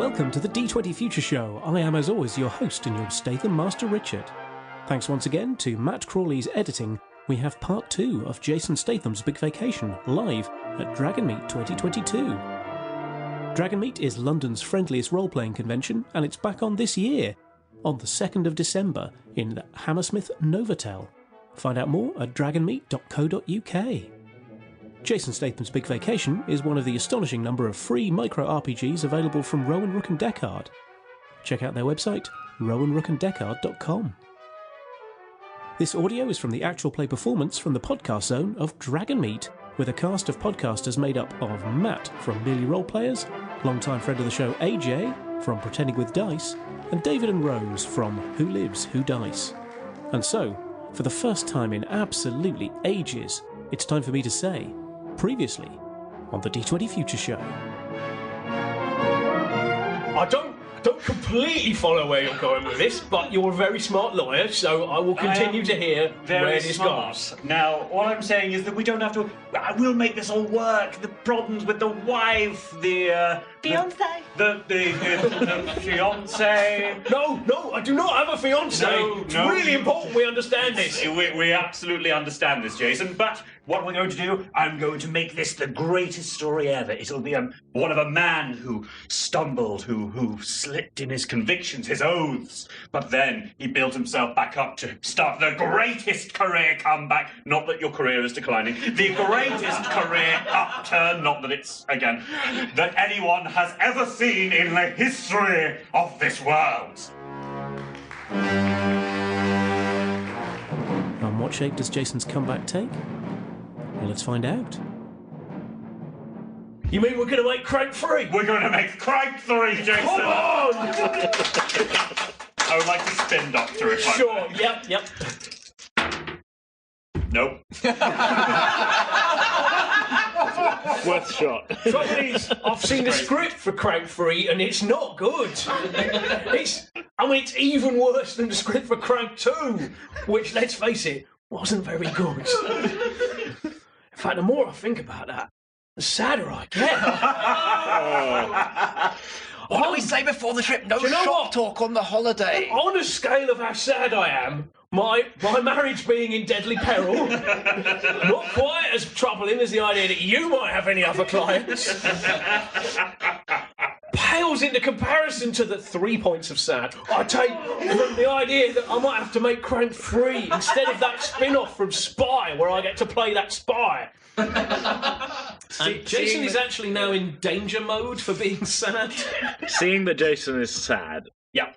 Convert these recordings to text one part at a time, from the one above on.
Welcome to the D20 Future Show. I am, as always, your host and your Statham Master, Richard. Thanks once again to Matt Crawley's editing. We have part 2 of Jason Statham's Big Vacation, live at Dragonmeet 2022. Dragonmeet is London's friendliest role-playing convention, and it's back on this year, on the 2nd of December, in Hammersmith Novotel. Find out more at dragonmeet.co.uk. Jason Statham's Big Vacation is one of the astonishing number of free micro-RPGs available from Rowan Rook and Deckard. Check out their website, rowanrookanddeckard.com. This audio is from the actual play performance from the podcast zone of Dragonmeet, with a cast of podcasters made up of Matt from Merely Roleplayers, longtime friend of the show AJ from Pretending with Dice, and David and Rose from Who Lives, Who Dice. And so, for the first time in absolutely ages, it's time for me to say, previously on the D20 Future Show. I don't completely follow where you're going with this, but you're a very smart lawyer, so I will continue to hear where this goes. Now, all I'm saying is that we don't have to... We'll make this all work. The problems with the wife, the... Fiancé. The fiancé. No, I do not have a fiancé. It's really important we understand this. We absolutely understand this, Jason, but what we're going to do, I'm going to make this the greatest story ever. It'll be one of a man who stumbled, who slipped in his convictions, his oaths, but then he built himself back up to start the greatest career comeback. Not that your career is declining. The greatest career upturn, not that it's, again, that anyone has ever seen in the history of this world. And what shape does Jason's comeback take? Well, let's find out. You mean we're going to make Crank 3? We're going to make Crank 3, Jason! Come on! I would like to spin Doctor if I Sure, may. yep. Nope. Worth a shot. Trouble is, I've seen the script for Crank 3 and it's not good. It's even worse than the script for Crank 2, which, let's face it, wasn't very good. In fact, the more I think about that, the sadder I get. What do we say before the trip? No shop talk on the holiday. On a scale of how sad I am, my marriage being in deadly peril, not quite as troubling as the idea that you might have any other clients, pales into comparison to the 3 points of sad I take from the idea that I might have to make Crank 3 instead of that spin-off from Spy, where I get to play that spy. And Jason is actually now in danger mode for being sad. Seeing that Jason is sad, Yeah.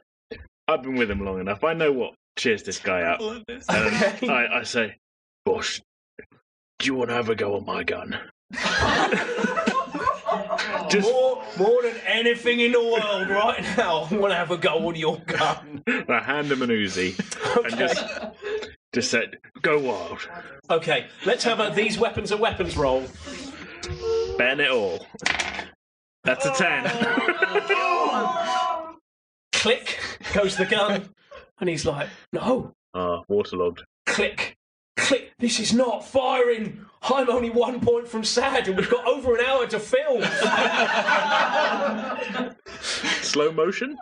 I've been with him long enough. I know what cheers this guy up. And I say, boss, do you want to have a go on my gun? Just more than anything in the world right now, I want to have a go on your gun. I hand him an Uzi and just said, go wild. Okay, let's have a these weapons are weapons roll. Ban it all. That's a 10. Click goes the gun, and he's like, no. Waterlogged. Click. Click. This is not firing. I'm only 1 point from sad, and we've got over an hour to film. Slow motion?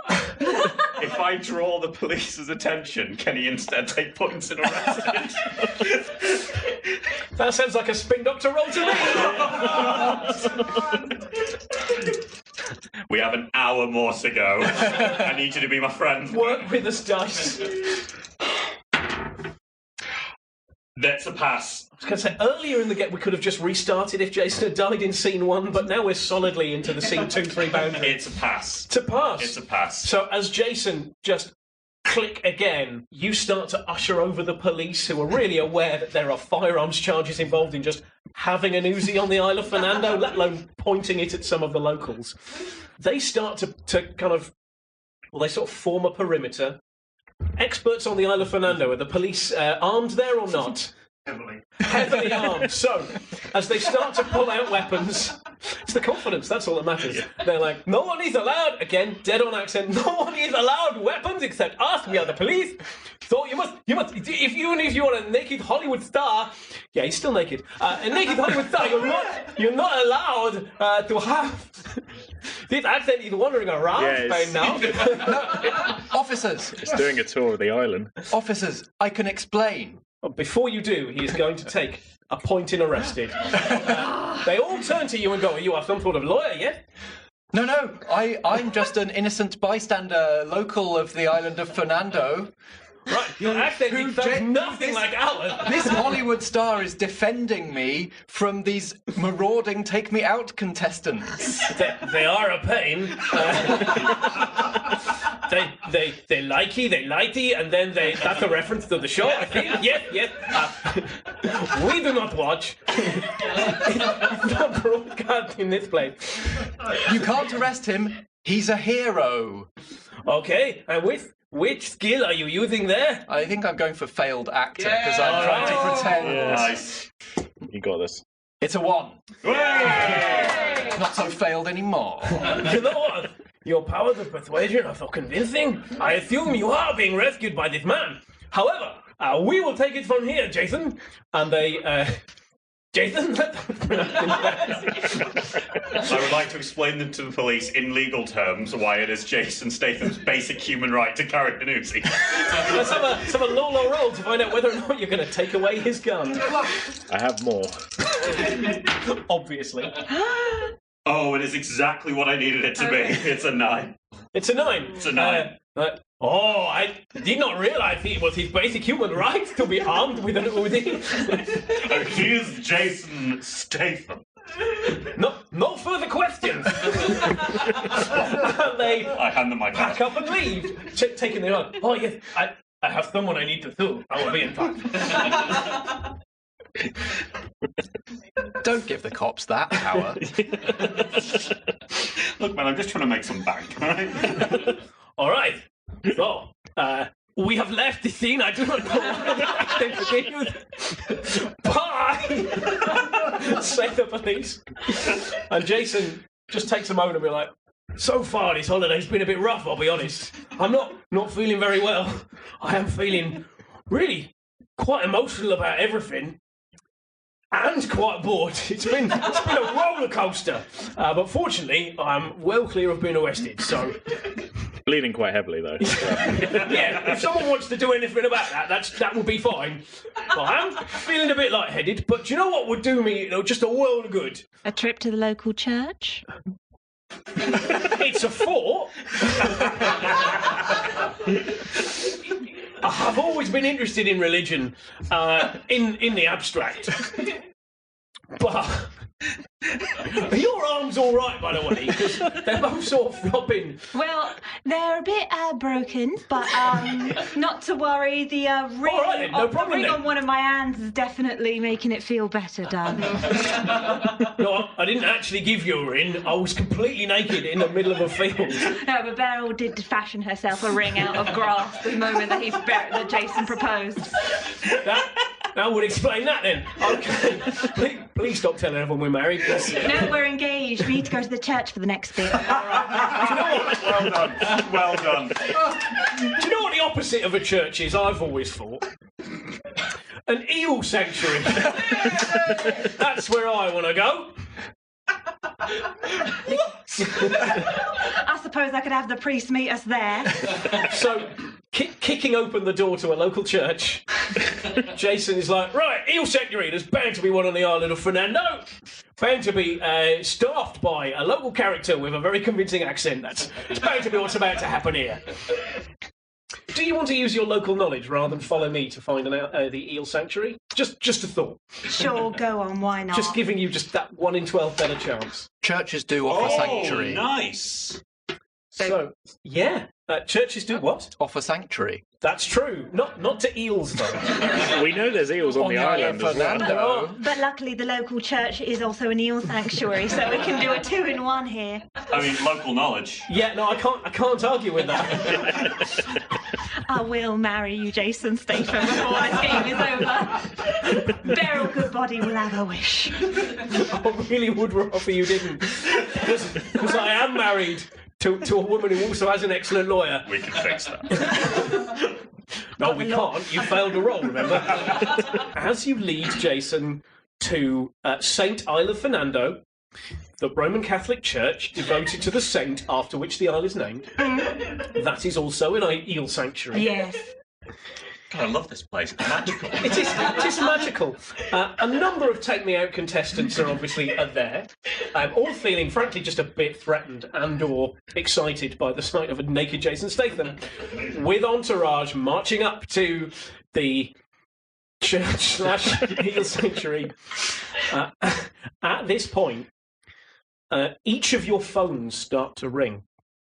If I draw the police's attention, can he instead take points in arrest? That sounds like a spin doctor roll to me. We have an hour more to go. I need you to be my friend. Work with us, Dice. That's a pass. I was going to say, earlier in the game we could have just restarted if Jason had died in scene 1, but now we're solidly into the scene 2-3 boundary. It's a pass. It's a pass. It's a pass. So as Jason just click again, you start to usher over the police, who are really aware that there are firearms charges involved in just having an Uzi on the Isle of Fernando, let alone pointing it at some of the locals. They start to kind of, well, they sort of form a perimeter. Experts on the Isle of Fernando, are the police armed there or not? Heavily armed. So, as they start to pull out weapons, it's the confidence, that's all that matters. Yeah. They're like, no one is allowed, again, dead on accent, no one is allowed weapons except us, we are the police. So you must, if you are a naked Hollywood star, yeah, he's still naked, a naked Hollywood star, you're not allowed to have This accent is wandering around Yes. Spain now. Officers, It's doing a tour of the island. officers, I can explain. Before you do, he is going to take a point in arrested. They all turn to you and go, you are some sort of lawyer, yes? No, I'm just an innocent bystander, local of the island of Fernando. Right, your accent Who it sounds gen- nothing this- like ours. This Hollywood star is defending me from these marauding Take Me Out contestants. They are a pain. They likey, they lighty, and then that's a reference to the show, I think. Yes. We do not watch. It's not broadcast in this place. You can't arrest him. He's a hero. Okay, and which skill are you using there? I think I'm going for failed actor because I'm trying to pretend. Nice. You got this. It's a 1. Hooray! Not so failed anymore. You know what? Your powers of persuasion are so convincing. I assume you are being rescued by this man. However, we will take it from here, Jason. And they, Jason? I would like to explain them to the police in legal terms why it is Jason Statham's basic human right to carry an Uzi. Let's have a low roll to find out whether or not you're going to take away his gun. I have more. Obviously. Oh, it is exactly what I needed it to be. It's a 9. It's a 9. It's a 9. I did not realise it was his basic human right to be armed with an Uzi. He is Jason Statham. No further questions. They I hand them my pack card. up and leave, taking their own. Oh yes, I have someone I need to sue. I will be in touch. Don't give the cops that power. Look, man, I'm just trying to make some bank, right? All right. So, we have left the scene. I do not know why they continued. Bye! Say the police. And Jason just takes a moment and be like, so far this holiday's been a bit rough, I'll be honest. I'm not feeling very well. I am feeling really quite emotional about everything. And quite bored. It's been a roller coaster. But fortunately, I'm well clear of being arrested, so... Bleeding quite heavily, though. Yeah, if someone wants to do anything about that would be fine. Well, I'm feeling a bit lightheaded, but do you know what would do me, just a world of good? A trip to the local church? It's a 4. I have always been interested in religion, in the abstract. But are your arms all right, by the way? Because they're both sort of flopping. Well, they're a bit broken, but not to worry. The ring, All right then, no problem the ring then. on one of my hands is definitely making it feel better, darling. No, I didn't actually give you a ring. I was completely naked in the middle of a field. No, but Beryl did fashion herself a ring out of grass the moment that Jason proposed. That would explain that then. Okay. Please stop telling everyone we're married. No, we're engaged. We need to go to the church for the next bit. Well done. Well done. Do you know what the opposite of a church is? I've always thought. An eel sanctuary. That's where I want to go. I suppose I could have the priest meet us there. So, kicking open the door to a local church, Jason is like, right, eel sanctuary, there's bound to be one on the island of Fernando. Bound to be staffed by a local character with a very convincing accent. It's bound to be what's about to happen here. Do you want to use your local knowledge rather than follow me to find the eel sanctuary? Just a thought. Sure, go on, why not? Just giving you just that 1 in 12 better chance. Churches do offer sanctuary. Nice. So, yeah, churches do what? Offer sanctuary. That's true. Not to eels, though. We know there's eels on the island as well. Fernando. But luckily the local church is also an eel sanctuary, so we can do a 2-in-1 here. I mean, local knowledge. Yeah, no, I can't argue with that. I will marry you, Jason Statham, before this game is over. Beryl Goodbody will have a wish. I really would rather you didn't. Because I am married to a woman who also has an excellent lawyer. We can fix that. No, we can't. You failed a roll, remember? As you lead Jason to St. Isle of Fernando, The Roman Catholic Church devoted to the saint after which the isle is named. That is also an eel sanctuary. Yes. God, I love this place. It's magical. It is magical. A number of Take Me Out contestants are obviously there, all feeling, frankly, just a bit threatened and/or excited by the sight of a naked Jason Statham, with entourage marching up to the church/eel sanctuary. At this point, each of your phones start to ring.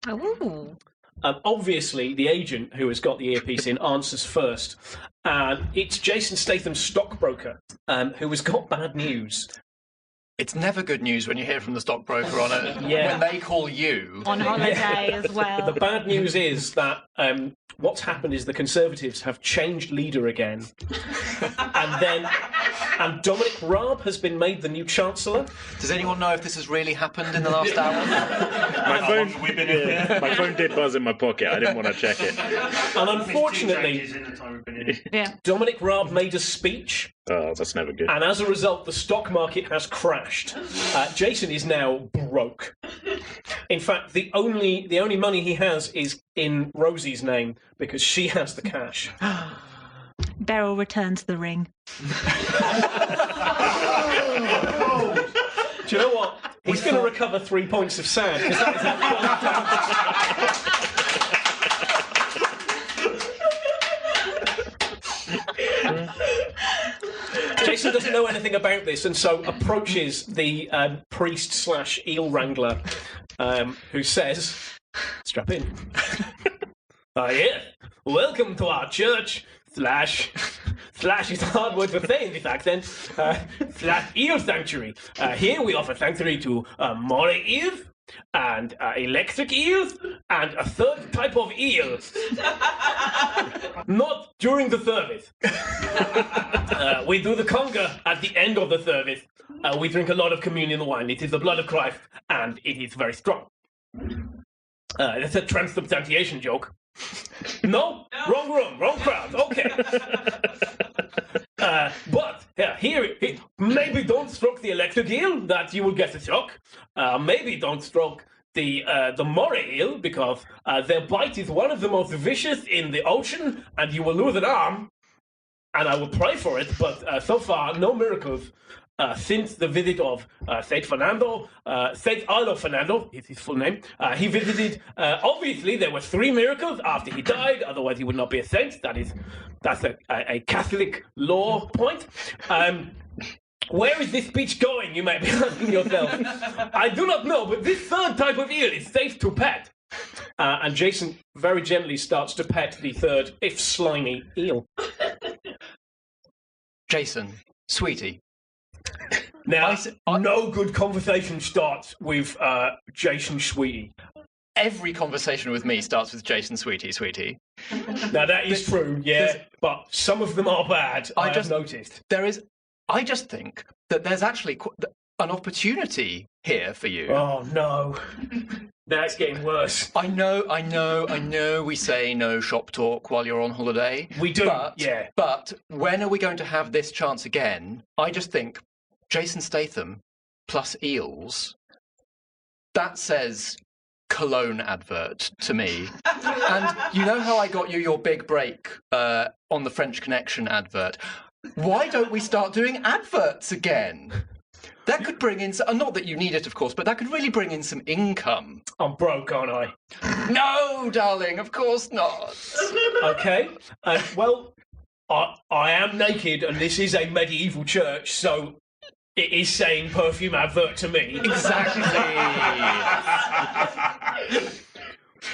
Ooh. Obviously, the agent who has got the earpiece in answers first, and it's Jason Statham's stockbroker, who has got bad news. It's never good news when you hear from the stockbroker on it. Yeah. When they call you. On holiday as well. The bad news is that what's happened is the Conservatives have changed leader again, and Dominic Raab has been made the new Chancellor. Does anyone know if this has really happened in the last hour? My phone did buzz in my pocket. I didn't want to check it. And unfortunately, Yeah. Dominic Raab made a speech. Oh, that's never good. And as a result, the stock market has crashed. Jason is now broke. In fact, the only money he has is in Rosie's name because she has the cash. Beryl returns the ring. Do you know what? He's going to recover 3 points of sand. 'Cause that is Jason doesn't know anything about this, and so approaches the priest/eel wrangler, who says, "Strap in." Yeah. Welcome to our church. Slash is a hard word to say in this accent. Slash eel sanctuary. Here we offer sanctuary to moray eels and electric eels and a third type of eel. Not during the service. We do the conga at the end of the service. We drink a lot of communion wine. It is the blood of Christ, and it is very strong. That's a transubstantiation joke. No? Wrong room, wrong crowd. Okay. But here, maybe don't stroke the electric eel, that you will get a shock. Maybe don't stroke the moray eel, because their bite is one of the most vicious in the ocean, and you will lose an arm. And I will pray for it, but so far, no miracles. Since the visit of Saint Fernando, Saint Ilo Fernando is his full name, he visited. Obviously, there were 3 miracles after he died. Otherwise, he would not be a saint. That's a Catholic law point. Where is this speech going? You might be asking yourself. I do not know, but this third type of eel is safe to pet. And Jason very gently starts to pet the third, if slimy, eel. Jason, sweetie. Now, no good conversation starts with Jason Sweetie. Every conversation with me starts with Jason, sweetie. Now, that is true, yeah, but some of them are bad, I have noticed. I just think that there's actually an opportunity here for you. Oh, no. That's getting worse. I know we say no shop talk while you're on holiday. We do, yeah. But when are we going to have this chance again? I just think Jason Statham plus eels, that says cologne advert to me. And you know how I got you your big break on the French Connection advert? Why don't we start doing adverts again? That could bring in, not that you need it, of course, but that could really bring in some income. I'm broke, aren't I? No, darling, of course not. Okay, well, I am naked, and this is a medieval church, so it is saying perfume advert to me. Exactly.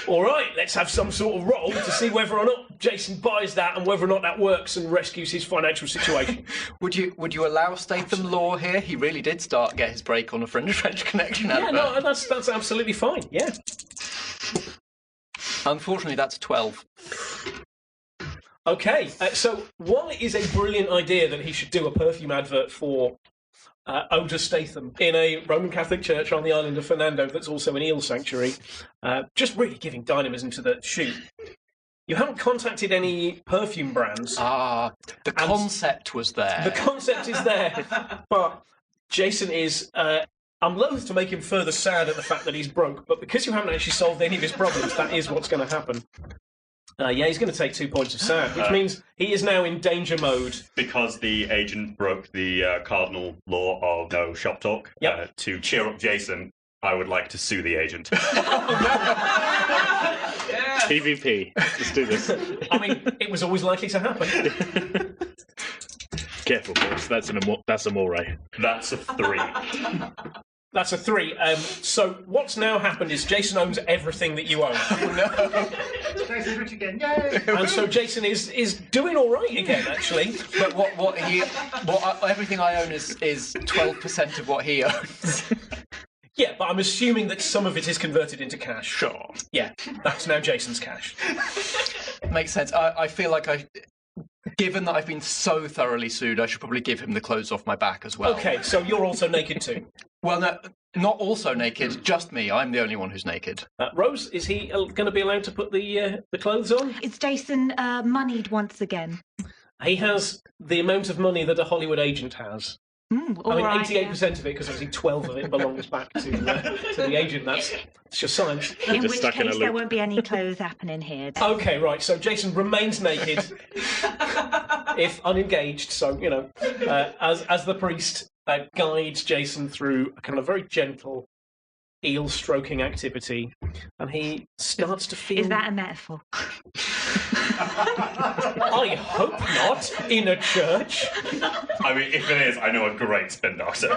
All right, let's have some sort of roll to see whether or not Jason buys that and whether or not that works and rescues his financial situation. Would you allow Statham law here? He really did get his break on a French Connection advert. Yeah, no, that's absolutely fine. Yeah. Unfortunately, that's 12. Okay, so while it is a brilliant idea that he should do a perfume advert for Oda Statham in a Roman Catholic church on the island of Fernando that's also an eel sanctuary, just really giving dynamism to the shoot. You haven't contacted any perfume brands. The concept was there. The concept is there, but Jason is I'm loath to make him further sad at the fact that he's broke, but because you haven't actually solved any of his problems, that is what's going to happen. He's going to take 2 points of sad, which means he is now in danger mode. Because the agent broke the cardinal law of no shop talk, to cheer up Jason, I would like to sue the agent. PvP. Let's do this. I mean, it was always likely to happen. Careful, boys. That's a moray. That's a 3. That's a 3. So what's now happened is Jason owns everything that you own. Jason's rich again, yay! And so Jason is doing all right again, actually. But everything I own is 12% of what he owns. Yeah, but I'm assuming that some of it is converted into cash. Sure. Yeah, that's now Jason's cash. Makes sense. I feel like given that I've been so thoroughly sued, I should probably give him the clothes off my back as well. Okay, so you're also naked too. Well, no, not also naked, just me. I'm the only one who's naked. Rose, is he going to be allowed to put the clothes on? Is Jason moneyed once again? He has the amount of money that a Hollywood agent has. I mean, 88% of it, because obviously 12 of it belongs back to the agent. That's just science. In Just which stuck in a case, there loop. won't be any clothes happening here. Okay, right. So Jason remains naked, if unengaged. So as the priest guides Jason through a kind of very gentle eel stroking activity, and he starts to feel. Is that a metaphor? I hope not. In a church. I mean, if it is, I know a great spin doctor.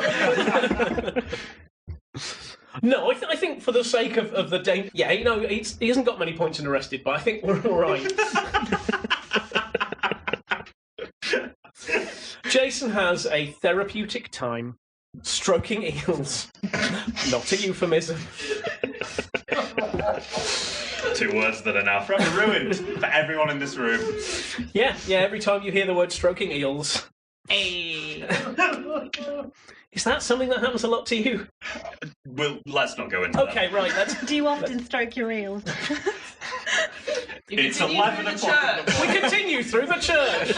No, I think for the sake of the danger... Yeah, he hasn't got many points in arrested, but I think we're all right. Jason has a therapeutic time stroking eels. Not a euphemism. 2 words that are now forever ruined for everyone in this room. Yeah, every time you hear the word stroking eels... Hey. Is that something that happens a lot to you? Well, let's not go into that. Okay, right, Do you often stroke your eels? It's 11 o'clock. we continue through the church.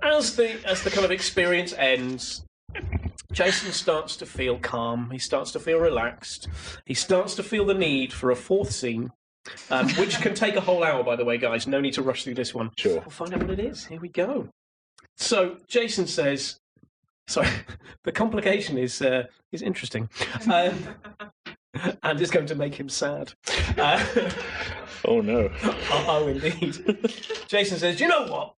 As the kind of experience ends, Jason starts to feel calm. He starts to feel relaxed. He starts to feel the need for a 4th scene, which can take a whole hour, by the way, guys. No need to rush through this one. Sure. We'll find out what it is. Here we go. So Jason says, "Sorry, the complication is interesting." And it's going to make him sad. Oh, no. Oh, indeed. Jason says, "Do you know what?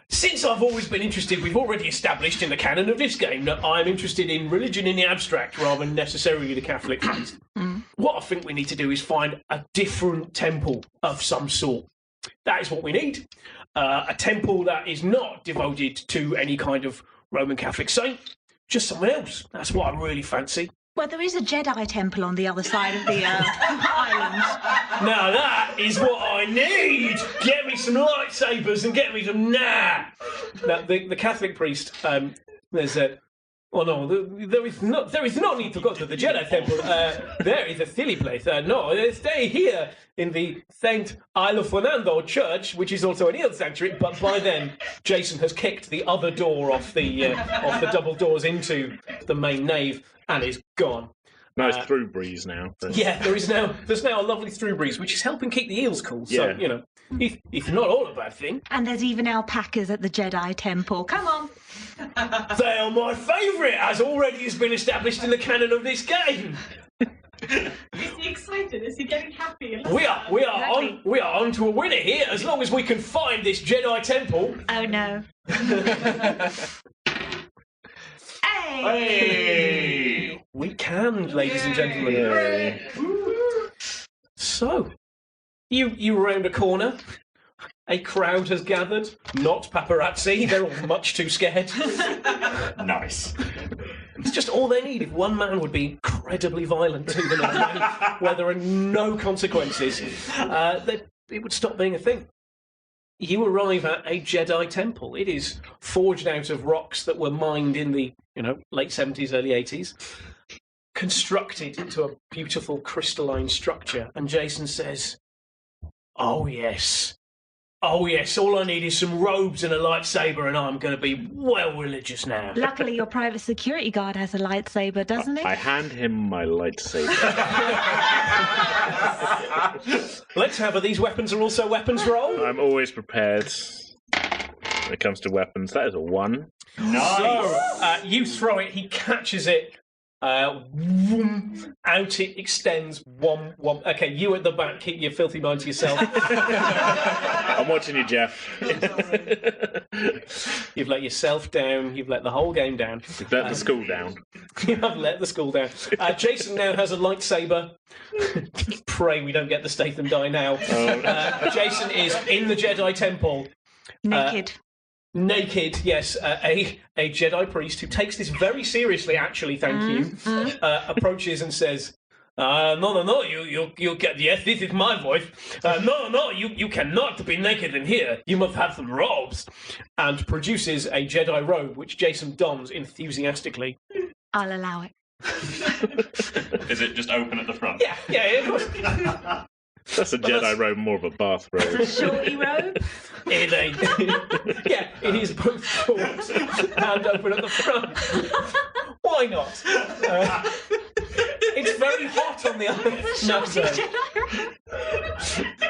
Since I've always been interested, we've already established in the canon of this game that I'm interested in religion in the abstract rather than necessarily the Catholic faith. What I think we need to do is find a different temple of some sort. That is what we need. A temple that is not devoted to any kind of Roman Catholic saint, just someone else. That's what I really fancy." Well, there is a Jedi temple on the other side of the island. Now that is what I need. Get me some lightsabers and get me some Now, the Catholic priest. There's a. Oh no, there is no need to go to the Jedi temple. There is a silly place. No, stay here in the Saint Isle of Fernando Church, which is also an eel sanctuary. But by then, Jason has kicked the other door off the double doors into the main nave and is gone. Nice through breeze now. But... Yeah, there's now a lovely through breeze, which is helping keep the eels cool. So Yeah. it's not all a bad thing. And there's even alpacas at the Jedi temple. Come on. They are my favourite, as already has been established in the canon of this game. Is he excited? Is he getting happy? We are on to a winner here, as long as we can find this Jedi temple. Oh no. Hey! Hey! We can, ladies and gentlemen. Yay. So, you round a corner. A crowd has gathered. Not paparazzi. They're all much too scared. Nice. It's just all they need. If one man would be incredibly violent to them in a way where there are no consequences, it would stop being a thing. You arrive at a Jedi temple. It is forged out of rocks that were mined in the late 70s, early 80s, constructed into a beautiful crystalline structure. And Jason says, "Oh yes, Oh yes, all I need is some robes and a lightsaber, and I'm going to be well religious now. Luckily, your private security guard has a lightsaber, doesn't he? I hand him my lightsaber. Let's have these weapons are also weapons roll. I'm always prepared when it comes to weapons. That is a 1. Nice. So you throw it, he catches it. Out it extends. Okay, you at the back, keep your filthy mind to yourself. I'm watching you, Jeff. You've let yourself down. You've let the whole game down. Let the school down. You have let the school down. Jason now has a lightsaber. Pray we don't get the Statham die now. Jason is in the Jedi Temple. Naked, yes. A Jedi priest who takes this very seriously, actually, thank you, approaches and says, no, you can, yes, this is my voice. No, you cannot be naked in here. You must have some robes. And produces a Jedi robe, which Jason dons enthusiastically. I'll allow it. Is it just open at the front? Yeah, of course. That's a Jedi robe, more of a bathrobe. Shorty robe? It is both short and open at the front. Why not? It's very hot on the other.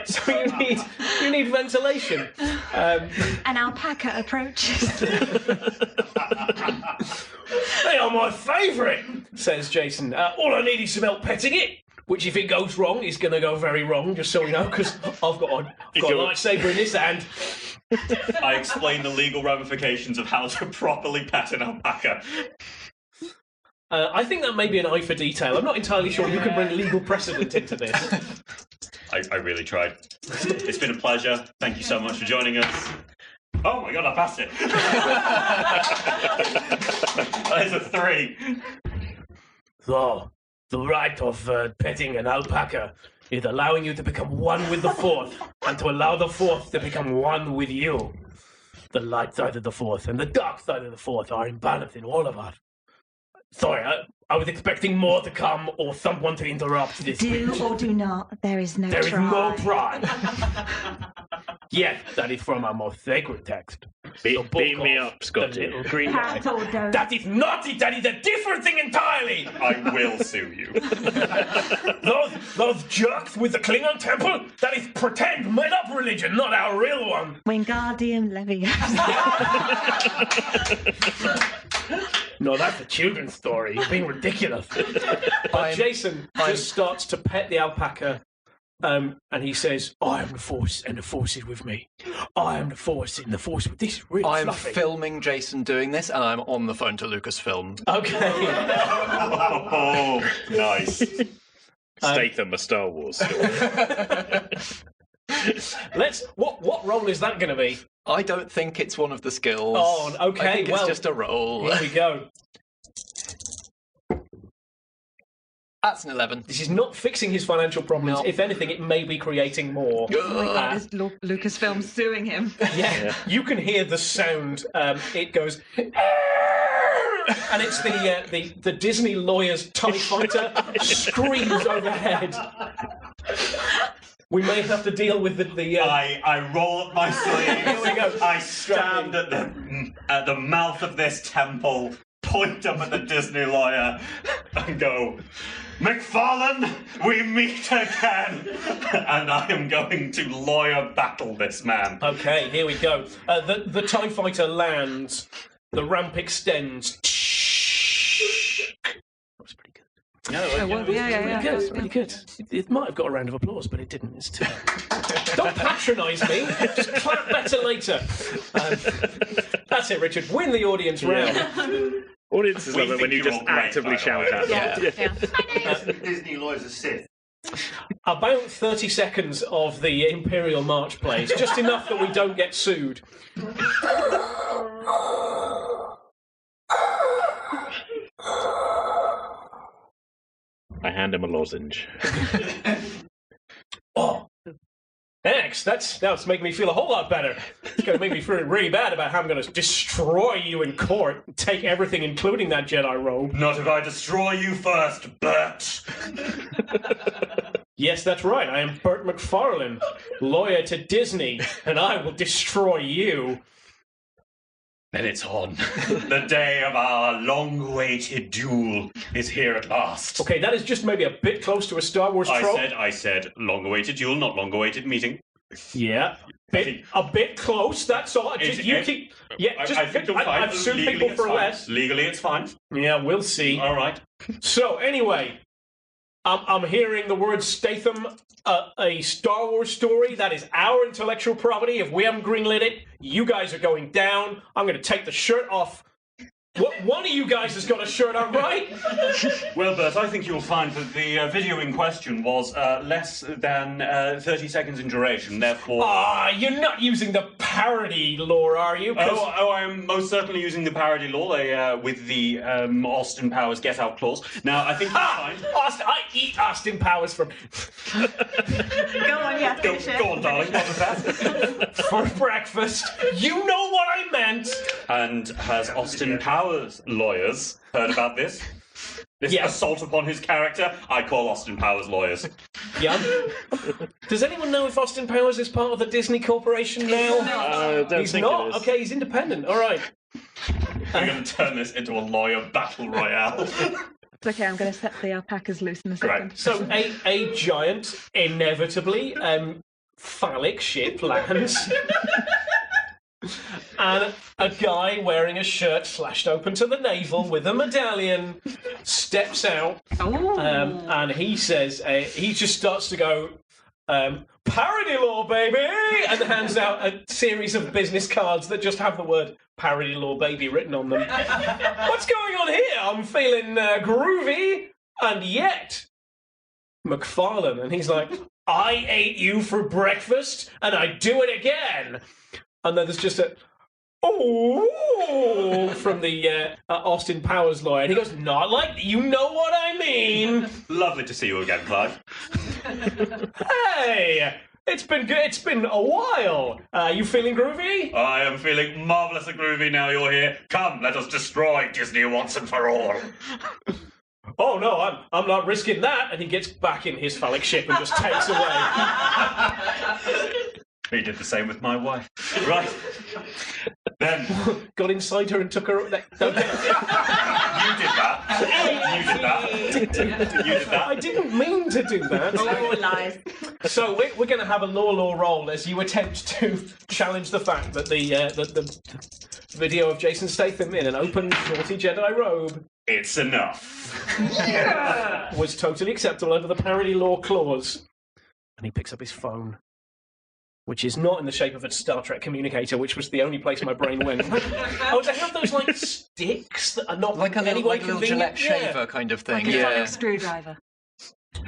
So you need ventilation. An alpaca approaches. They are my favourite, says Jason. All I need is some help petting it. Which, if it goes wrong, is going to go very wrong, just so you know, because I've got a lightsaber in this hand. I explain the legal ramifications of how to properly pet an alpaca. I think that may be an eye for detail. I'm not entirely sure you can bring legal precedent into this. I really tried. It's been a pleasure. Thank you so much for joining us. Oh my god, I passed it. That is a 3. So, the right of petting an alpaca is allowing you to become one with the Force, and to allow the Force to become one with you. The light side of the Force and the dark side of the Force are in balance in all of us. Sorry, I was expecting more to come or someone to interrupt this. Do or do not. There is no try. There is no try. Yes, that is from our most sacred text. Beat me up, Scotty. The little green guy. Pat or don't. That is not it. That is a different thing entirely. I will sue you. Those jerks with the Klingon temple, that is pretend, made-up religion, not our real one. Wingardium Leviosa. No, that's a children's story. You're being ridiculous. But Jason just starts to pet the alpaca, and he says, I am the Force, and the Force is with me. I am the Force, and the Force with this is really I'm fluffy. filming Jason doing this, and I'm on the phone to Lucasfilm. Okay. Oh, nice. Statham, a Star Wars story. What role is that going to be? I don't think it's one of the skills. Oh, okay, I think well, it's just a roll. Here we go. That's an 11. This is not fixing his financial problems. No. If anything, it may be creating more. Oh my God, is Lucasfilm suing him? Yeah, you can hear the sound. It goes, and it's the Disney lawyer's TIE fighter screams overhead. We may have to deal with the I roll up my sleeves. Here we go. I stand at the mouth of this temple, point up at the Disney lawyer, and go, McFarlane, we meet again, and I am going to lawyer battle this man. Okay, here we go. The TIE fighter lands. The ramp extends. That was pretty good. Yeah. Pretty good. It might have got a round of applause, but it didn't. It's too. Don't patronise me. Just clap better later. That's it, Richard. Win the audience round. Audiences love it when think you you're just all great, actively by the shout way. at them. Disney lawyers are Sith. About 30 seconds of the Imperial March plays, just enough that we don't get sued. I hand him a lozenge. Oh, thanks. That's making me feel a whole lot better. It's going to make me feel really bad about how I'm going to destroy you in court and take everything, including that Jedi robe. Not if I destroy you first, Bert. Yes, that's right. I am Bert McFarlane, lawyer to Disney, and I will destroy you. Then it's on. The day of our long-awaited duel is here at last. Okay, that is just maybe a bit close to a Star Wars trope. I said long-awaited duel, not long-awaited meeting. Yeah, a bit close. That's all. I think you're fine. I've sued Legally, people it's for fine. less. Legally, it's fine. Yeah, we'll see. All right. So anyway, I'm hearing the word Statham, a Star Wars story. That is our intellectual property. If we haven't greenlit it, you guys are going down. I'm going to take the shirt off. One of you guys has got a shirt on, right? Well, Bert, I think you'll find that the video in question was less than 30 seconds in duration, therefore... You're not using the parody lore, are you? Oh, I am most certainly using the parody law with the Austin Powers Get Out clause. Now, I think you'll find... I eat Austin Powers from... Go on, yeah, finish it. Go on, darling, what was that? for breakfast. You know what I meant. And has Austin Powers lawyers heard about this? This Yes. assault upon his character? I call Austin Powers lawyers. Yeah. Does anyone know if Austin Powers is part of the Disney Corporation now? I don't He's think not. it is. Okay, he's independent. All right. We're going to turn this into a lawyer battle royale. It's okay, I'm going to set the alpacas loose in a second. Right. So a giant, inevitably phallic ship lands. And a guy wearing a shirt slashed open to the navel with a medallion steps out, and he says, he just starts to go, parody law, baby, and hands out a series of business cards that just have the word parody law, baby written on them. What's going on here? I'm feeling groovy, and yet, McFarlane, and he's like, I ate you for breakfast, and I do it again. And then there's just a from the Austin Powers lawyer. And he goes, not like, you know what I mean. Lovely to see you again, Clive. Hey, it's been good. It's been a while. You feeling groovy? I am feeling marvellously groovy now you're here. Come, let us destroy Disney once and for all. Oh no, I'm not risking that. And he gets back in his phallic ship and just takes away. He did the same with my wife. Right. Then. Got inside her and took her... Don't You did that. You did that. You did that. I didn't mean to do that. Oh, lies. So we're going to have a law roll as you attempt to challenge the fact that the video of Jason Statham in an open naughty Jedi robe It's enough. was totally acceptable under the parody law clause. And he picks up his phone, which is not in the shape of a Star Trek communicator, which was the only place my brain went. Oh, they have those, like, sticks that are not Like a in any little, way like a little convenient? Gillette Yeah. shaver kind of thing. Like a Yeah. sonic screwdriver.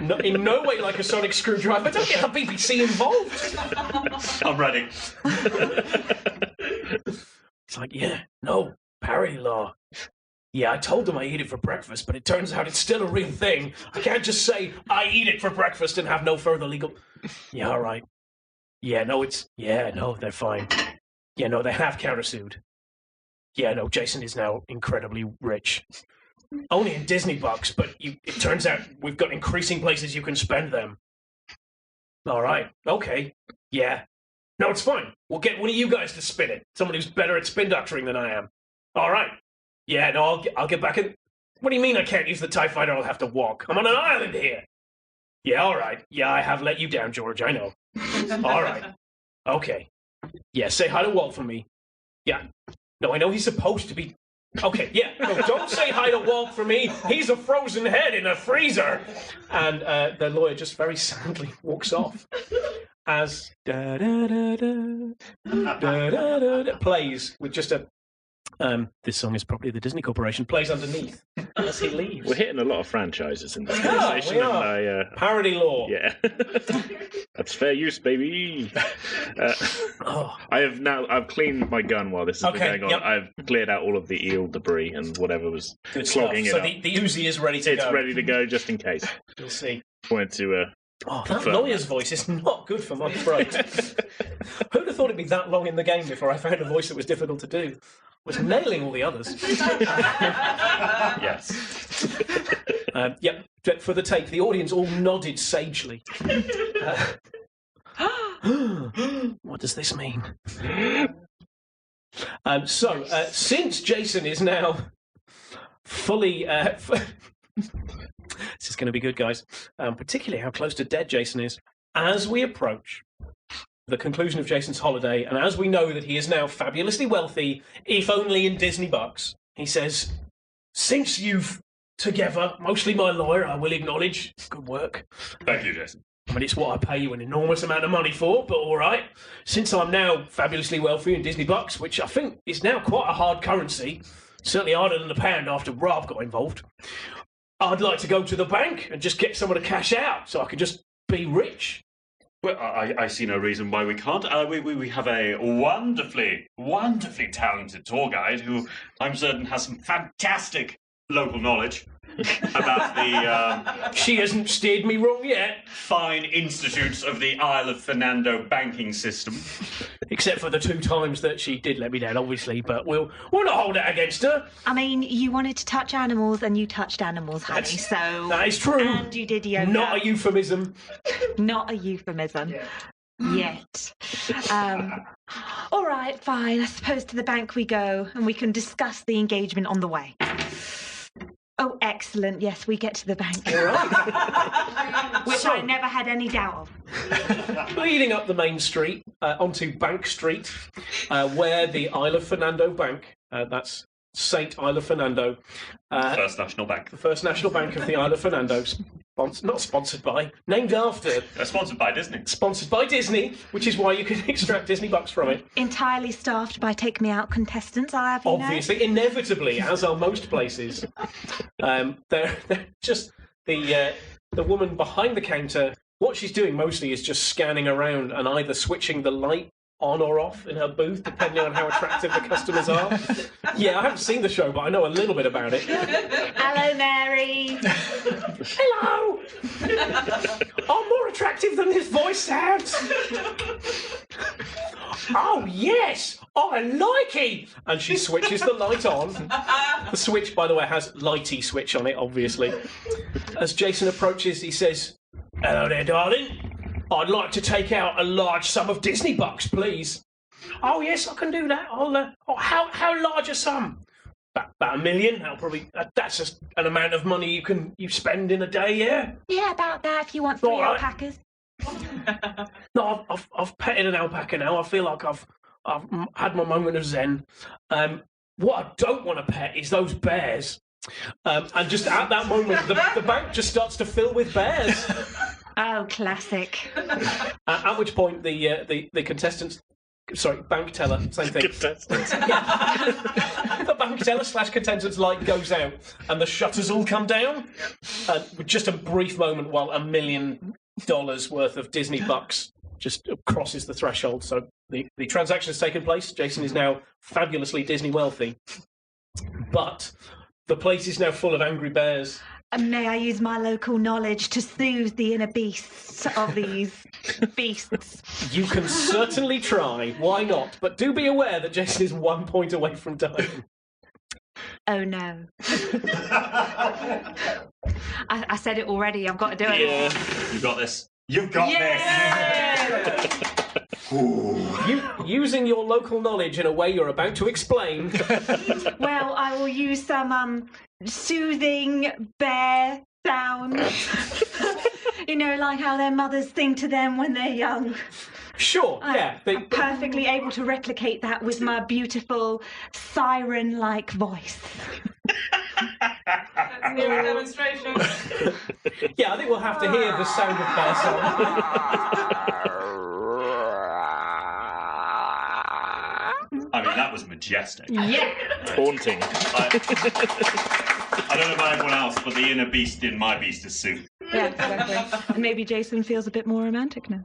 No, in no way like a sonic screwdriver. Don't get the BBC involved. I'm ready. It's like, yeah, no, parody law. Yeah, I told them I eat it for breakfast, but it turns out it's still a real thing. I can't just say I eat it for breakfast and have no further legal... Yeah, all right. Yeah, no, they're fine. Yeah, no, they have countersued. Yeah, no, Jason is now incredibly rich. Only in Disney bucks, but it turns out we've got increasing places you can spend them. All right, okay, yeah. No, it's fine. We'll get one of you guys to spin it. Someone who's better at spin doctoring than I am. All right. Yeah, no, I'll get back in... What do you mean I can't use the TIE fighter? I'll have to walk. I'm on an island here. Yeah, all right. Yeah, I have let you down, George, I know. All right. Okay. Yeah, say hi to Walt for me. Yeah. No, I know he's supposed to be... Okay, yeah. No, don't say hi to Walt for me. He's a frozen head in a freezer. And the lawyer just very sadly walks off as plays with just a... this song is probably the Disney Corporation, plays underneath as he leaves. We're hitting a lot of franchises in this Yeah, conversation. we are. And Parody law. yeah. That's fair use, baby. Oh. I've cleaned my gun while this has Okay, been going on. yep. I've cleared out all of the eel debris and whatever was Good stuff. clogging it So up. the Uzi is ready to It's go. ready to go just in case. You'll see. Wanted to Oh, that confirm lawyer's voice is not good for my throat. Who'd have thought it'd be that long in the game before I found a voice that was difficult to do? Was nailing all the others. Yes. Yep, for the take, the audience all nodded sagely. What does this mean? Since Jason is now fully... this is going to be good, guys. Particularly how close to dead Jason is. As we approach the conclusion of Jason's holiday, and as we know that he is now fabulously wealthy, if only in Disney bucks, he says, since you've together, mostly my lawyer, I will acknowledge, good work. Thank you, Jason. I mean, it's what I pay you an enormous amount of money for, but all right. Since I'm now fabulously wealthy in Disney bucks, which I think is now quite a hard currency, certainly harder than the pound after Rob got involved, I'd like to go to the bank and just get someone to cash out so I can just be rich. Well, I see no reason why we can't. We have a wonderfully talented tour guide who I'm certain has some fantastic local knowledge about the... She hasn't steered me wrong yet. Fine institutes of the Isle of Fernando banking system. Except for the 2 times that she did let me down, obviously, but we'll not hold that against her. I mean, you wanted to touch animals and you touched animals, honey, so... That is true. And you did yoga. Not a euphemism. Not a euphemism. Yet. All right, fine. I suppose to the bank we go and we can discuss the engagement on the way. Oh, excellent. Yes, we get to the bank. All right. Which I never had any doubt of. Leading up the main street onto Bank Street, where the Isle of Fernando Bank, that's St. Isle of Fernando. First National Bank. The First National Bank of the Isle of Fernando. Not sponsored by, named after. Sponsored by Disney. Sponsored by Disney, which is why you can extract Disney bucks from it. Entirely staffed by Take Me Out contestants, I have you know. Obviously, inevitably, as are most places. They're just the woman behind the counter. What she's doing mostly is just scanning around and either switching the light on or off in her booth, depending on how attractive the customers are. Yeah, I haven't seen the show, but I know a little bit about it. Hello, Mary. Hello! I'm more attractive than this voice sounds. Oh, yes! I like it! And she switches the light on. The switch, by the way, has lighty switch on it, obviously. As Jason approaches, he says, hello there, darling. I'd like to take out a large sum of Disney bucks, please. Oh, yes, I can do that. How large a sum? About $1 million. That'll probably that's just an amount of money you spend in a day, yeah? Yeah, about that, if you want 3 alpacas. No, I've petted an alpaca now. I feel like I've had my moment of zen. What I don't want to pet is those bears. And just at that moment, the bank just starts to fill with bears. Oh, classic. At which point the contestants, sorry, bank teller, same thing. Contestants. The bank teller / contestants light goes out and the shutters all come down. With just a brief moment while $1 million worth of Disney bucks just crosses the threshold. So the transaction has taken place. Jason is now fabulously Disney wealthy. But the place is now full of angry bears. May I use my local knowledge to soothe the inner beasts of these beasts? You can certainly try. Why not? But do be aware that Jason is 1 point away from dying. Oh, no. I said it already. I've got to do it. Yeah, you got this. You've got this. Using your local knowledge in a way you're about to explain. Well, I will use some soothing bear sounds. You know, like how their mothers sing to them when they're young. Sure, yeah. I'm perfectly able to replicate that with my beautiful siren-like voice. Let's do a demonstration. Yeah, I think we'll have to hear the sound of bear sound. I mean, that was majestic. Yeah. Haunting. I don't know about everyone else, but the inner beast in my beast is soothed. Yeah, exactly. And maybe Jason feels a bit more romantic now.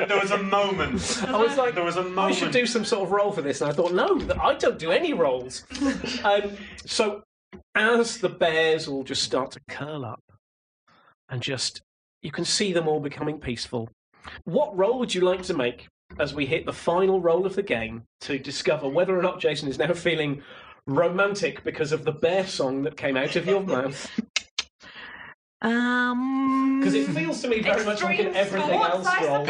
There was a moment. I was like, there was a moment. I should do some sort of role for this, and I thought, no, I don't do any roles. So as the bears all just start to curl up, and just, you can see them all becoming peaceful. What role would you like to make as we hit the final roll of the game to discover whether or not Jason is now feeling romantic because of the bear song that came out of your mouth? Because it feels to me very much like an everything else role.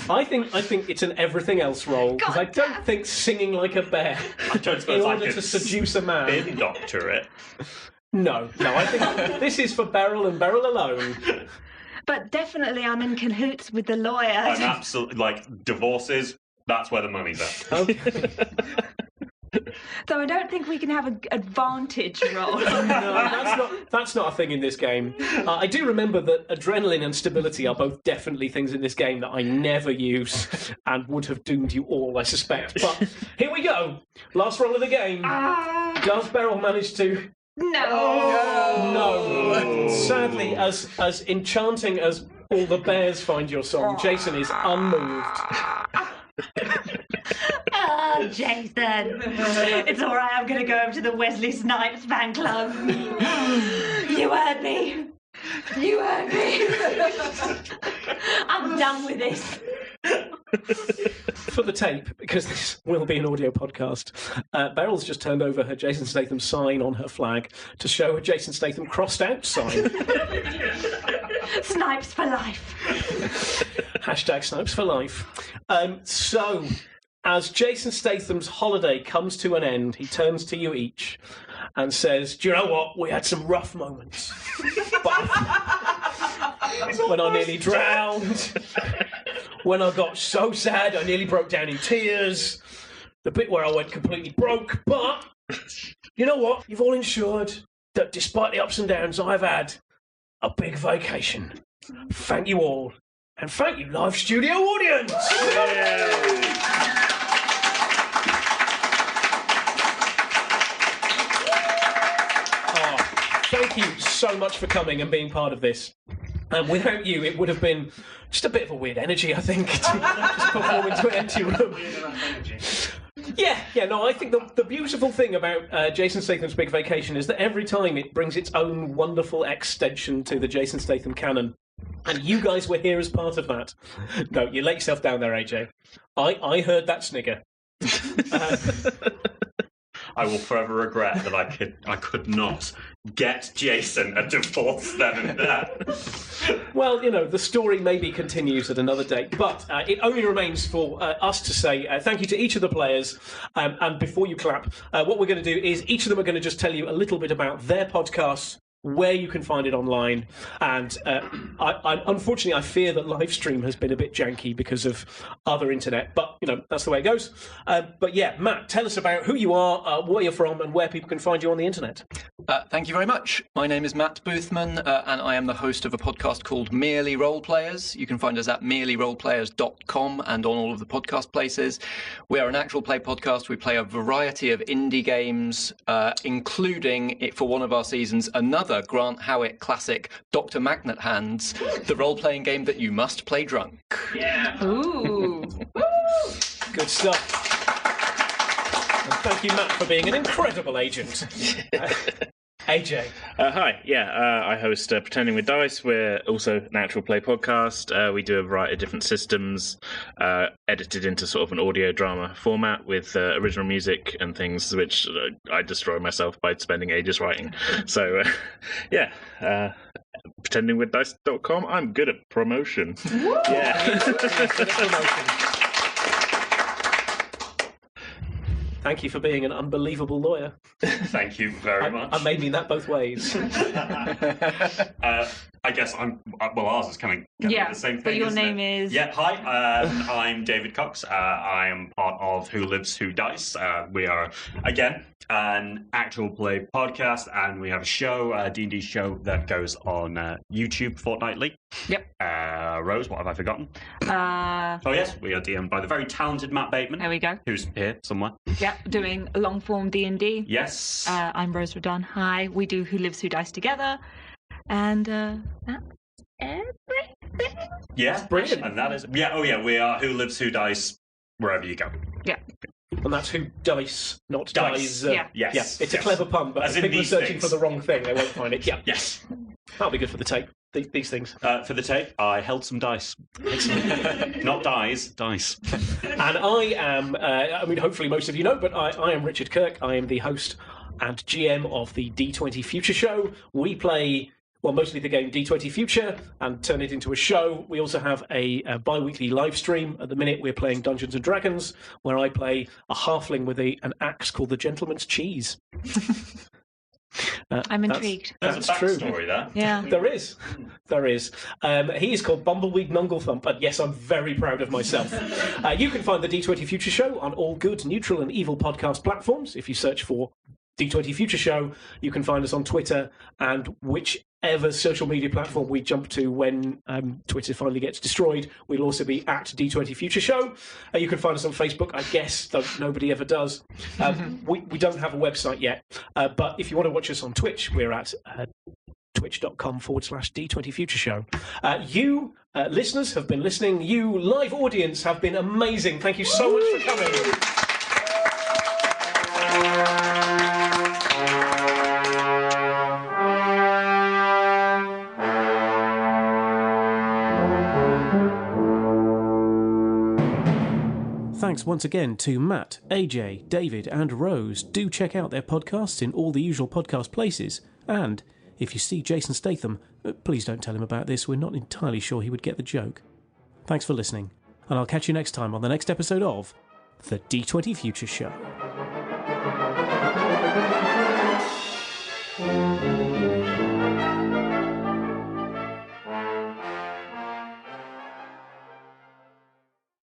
I think it's an everything else role because I don't think singing like a bear I don't in order to seduce a man. Bin doctor it. No, I think this is for Beryl and Beryl alone. But definitely I'm in cahoots with the lawyer. I'm absolutely like divorces. That's where the money's at. Okay. So I don't think we can have an advantage roll. No, that's not a thing in this game. I do remember that adrenaline and stability are both definitely things in this game that I never use and would have doomed you all, I suspect. But here we go. Last roll of the game. Does Beryl manage to... No. Sadly, as enchanting as all the bears find your song, Jason is unmoved. Oh, Jason. It's all right. I'm going to go over to the Wesley Snipes fan club. You heard me. I'm done with this. For the tape, because this will be an audio podcast, Beryl's just turned over her Jason Statham sign on her flag to show a Jason Statham crossed out sign. Snipes for life. Hashtag Snipes for life. So, as Jason Statham's holiday comes to an end, he turns to you each and says, "Do you know what? We had some rough moments. But when I nearly drowned, when I got so sad I nearly broke down in tears, the bit where I went completely broke, but you know what? You've all ensured that despite the ups and downs I've had, a big vacation. Thank you all. And thank you, live studio audience!" Thank you so much for coming and being part of this. And without you, it would have been just a bit of a weird energy, I think, to just perform into an empty room. No, I think the beautiful thing about Jason Statham's Big Vacation is that every time it brings its own wonderful extension to the Jason Statham canon. And you guys were here as part of that. No, you let yourself down there, AJ. I heard that snigger. I will forever regret that I could not get Jason a divorce then and there. Well, the story maybe continues at another date, but it only remains for us to say thank you to each of the players. And before you clap, what we're going to do is each of them are going to just tell you a little bit about their podcasts, where you can find it online, and unfortunately I fear that live stream has been a bit janky because of other internet, but that's the way it goes. But yeah, Matt, tell us about who you are, where you're from, and where people can find you on the internet. Thank you very much. My name is Matt Boothman, and I am the host of a podcast called Merely Roleplayers. You can find us at merelyroleplayers.com and on all of the podcast places. We are an actual play podcast. We play a variety of indie games, including, for one of our seasons, another Grant Howitt classic, Dr. Magnet Hands, the role-playing game that you must play drunk. Yeah. Ooh. Good stuff. And thank you, Matt, for being an incredible agent. AJ. Hi, I host Pretending with Dice. We're also an actual play podcast. We do a variety of different systems, edited into sort of an audio drama format with original music and things, which I destroy myself by spending ages writing. So, pretendingwithdice.com. I'm good at promotion. Woo! Yeah. Good at promotion. Thank you for being an unbelievable lawyer. Thank you very much. I may mean that both ways. I guess ours is kind of the same thing. But your name is... Yeah, hi. I'm David Cox. I am part of Who Lives, Who Dice. We are, again, an actual play podcast, and we have a show, a D&D show that goes on YouTube fortnightly. Yep. Rose, what have I forgotten? Oh, yes, we are DM'd by the very talented Matt Bateman. There we go. Who's here somewhere. Yep, doing long-form D&D. Yes. I'm Rose Rodon. Hi, we do Who Lives, Who Dice together. And that's everything. Yeah, brilliant. And that is... Yeah, we are Who Lives, Who Dice, wherever you go. Yeah. And that's Who Dice, not Dies. Yeah. Yes. Yeah, it's a clever pun, but if people are searching for the wrong thing, they won't find it. Yeah. Yes. That'll be good for the tape. These things. For the tape, I held some dice. Not dice. And I am, hopefully most of you know, but I am Richard Kirk. I am the host and GM of the D20 Future Show. We play, well, mostly the game D20 Future and turn it into a show. We also have a bi-weekly live stream. At the minute, we're playing Dungeons & Dragons, where I play a halfling with an axe called the Gentleman's Cheese. I'm intrigued. There's a true. backstory there. Yeah. There is. He is called Bumbleweed Nunglethump, and yes, I'm very proud of myself. You can find the D20 Future Show on all good, neutral, and evil podcast platforms. If you search for D20 Future Show, you can find us on Twitter and whichever social media platform we jump to when Twitter finally gets destroyed. We'll also be at D20 Future Show. You can find us on Facebook, I guess, though nobody ever does. We don't have a website yet, but if you want to watch us on Twitch, we're at twitch.com/D20 Future Show. You listeners have been listening. You live audience have been amazing. Thank you so much for coming. Thanks once again to Matt, AJ, David and Rose. Do check out their podcasts in all the usual podcast places. And if you see Jason Statham, please don't tell him about this. We're not entirely sure he would get the joke. Thanks for listening, and I'll catch you next time on the next episode of the D20 Future Show.